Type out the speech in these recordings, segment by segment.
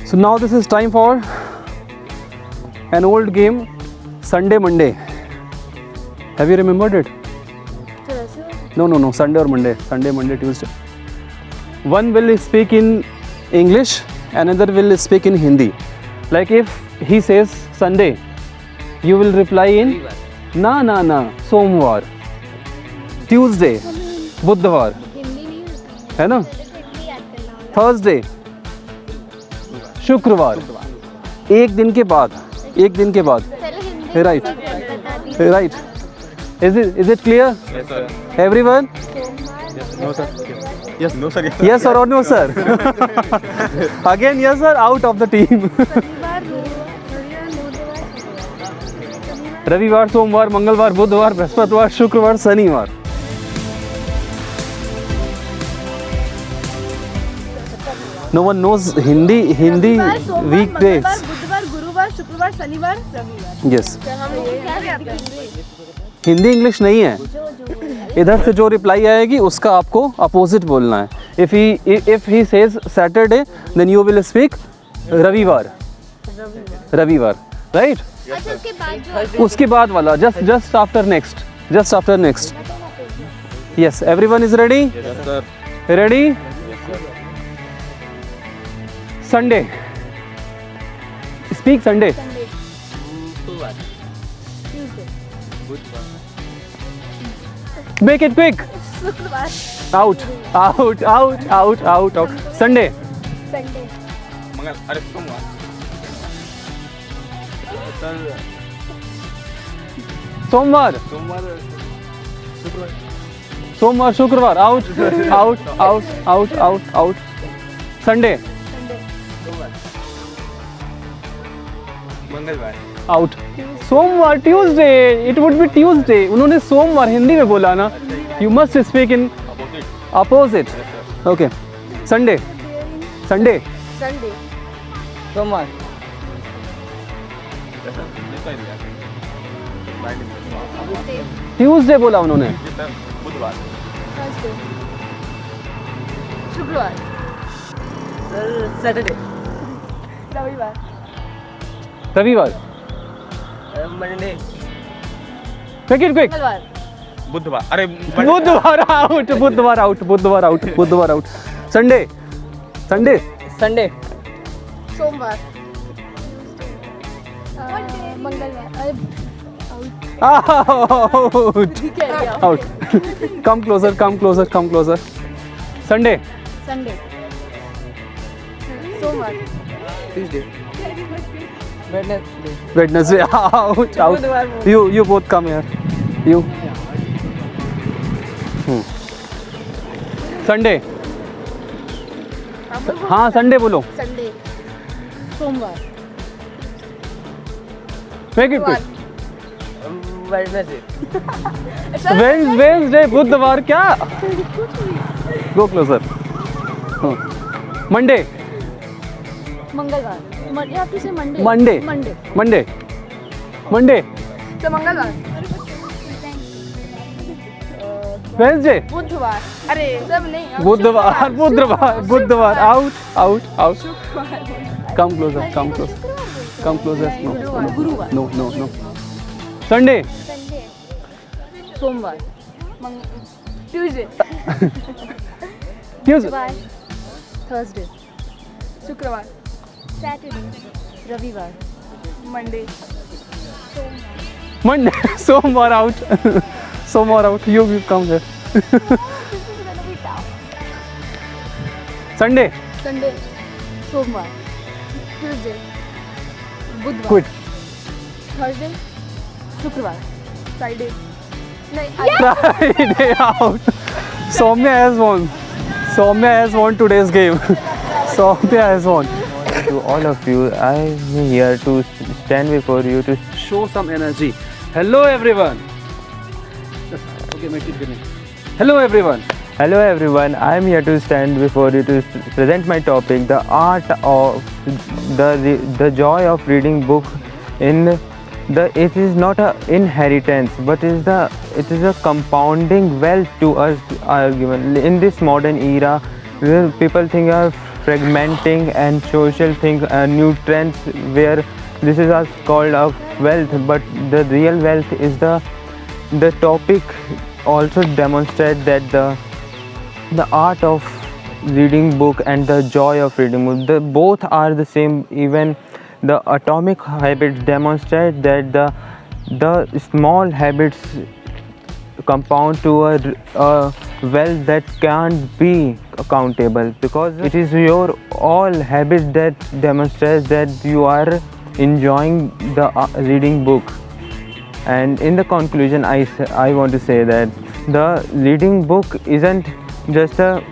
So now this is time for an old game, Sunday Monday. Have you remembered it? No, Sunday or Monday. Sunday, Monday, Tuesday. One will speak in English, another will speak in Hindi. Like if he says Sunday, you will reply in na, Somvar. Tuesday, Buddhavar. है ना? Thursday, शुक्रवार. एक दिन के बाद. Right. Is it clear? Yes, sir. Everyone? No, sir. Yes. No, sir. Yes or no, sir? Again, yes, sir. Out of the team. रविवार, सोमवार, मंगलवार, बुधवार, बृहस्पतिवार, शुक्रवार, शनिवार. No one knows Hindi weekdays. बुधवार, गुरुवार, शुक्रवार, शनिवार, रविवार. Yes. हिंदी इंग्लिश नहीं है. इधर से जो रिप्लाई आएगी उसका आपको अपोजिट बोलना है. If he says Saturday, then you will speak रविवार. Right? उसके बाद वाला just after next. Yes, everyone is ready? Yes, sir. Ready? Sunday. Speak Sunday. Make it quick. Out. Sunday. मंगल. अरे सोमवार. सर. सोमवार. सोमवार, शुक्रवार. Out. Sunday. मंगलवार. Out. सोमवार, Tuesday. It would be Tuesday. उन्होंने सोमवार हिंदी में बोला ना. You must speak in opposite. Okay. Sunday. सोमवार. Tuesday बोला उन्होंने. बुधवार. शुक्रवार. सैटरडे. रविवार. मंडे. Make it quick. मंगलवार. बुधवार. अरे बुधवार out. Sunday. संडे. सोमवार. मंगलवार. Out. Come closer. Sunday. सोमवार. Tuesday. Wednesday. Out. You both come here. You. Sunday. हाँ Sunday बोलो. संडे. सोमवार. Make it quick. Wednesday. Wednesday, बुधवार क्या? Go closer. Monday. मंगलवार. You have to say Monday. Monday. तो मंगलवार. Wednesday. बुधवार. अरे सब नहीं. बुधवार. Out. Come closer. गुरुवार. No. Sunday. सोमवार. ट्यूसडे. थर्सडे. शुक्रवार. सैटरडे. रविवार. मंडे. सोमवार out. You come here. Sunday. सोमवार. ट्यूसडे. बुधवार. Quit. थर्सडे. शुक्रवार. Friday. Friday out. Soumya has won today's game. Soumya has won. To all of you, I am here to stand before you to Show some energy. Hello everyone. Okay, make it beginning. Hello everyone. Hello everyone, I am here to stand before you to present my topic, the art of the joy of reading book. It is not a inheritance, but it is a compounding wealth to us given in this modern era where people think of fragmenting and social thing, new trends where this is also called of wealth, but the real wealth is the topic also demonstrate that the art of reading book and the joy of reading book, both are the same. Even the atomic habits demonstrate that the small habits compound to a wealth that can't be accountable, because it is your all habits that demonstrates that you are enjoying the reading book. And in the conclusion, I want to say that the reading book isn't just a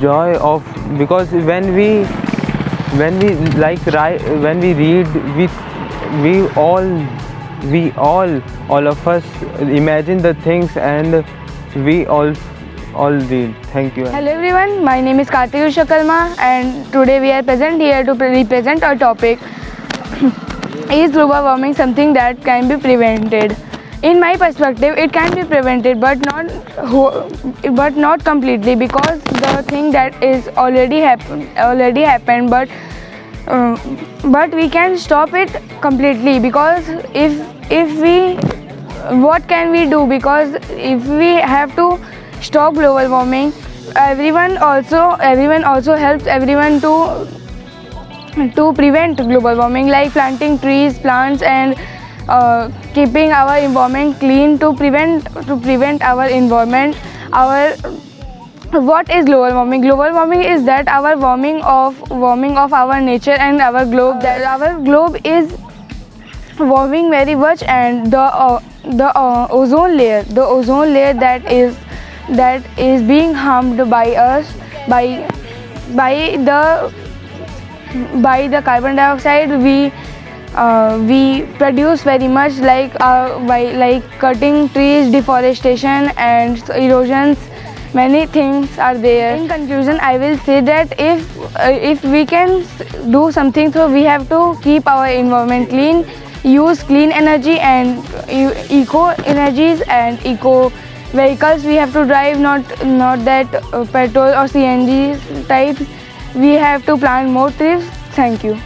joy of, because when we read, we all of us imagine the things, and we all read. Thank you. Hello everyone, my name is Kartik Shakalma, and today we are present here to represent our topic. Is global warming something that can be prevented? In my perspective, it can be prevented, but not completely, because the thing that is already happened, but we can stop it completely. Because if we, what can we do? Because if we have to stop global warming, everyone also helps everyone to prevent global warming, like planting trees, plants, and keeping our environment clean to prevent our environment. What is global warming? Global warming is that our warming of our nature and our globe. That our globe is warming very much, and the ozone layer that is being harmed by us by the carbon dioxide we produce very much, by cutting trees, deforestation and erosions. Many things are there. In conclusion, I will say that if we can do something, so we have to keep our environment clean, use clean energy and eco energies and eco vehicles. We have to drive, not that petrol or CNG types. We have to plant more trees. Thank you.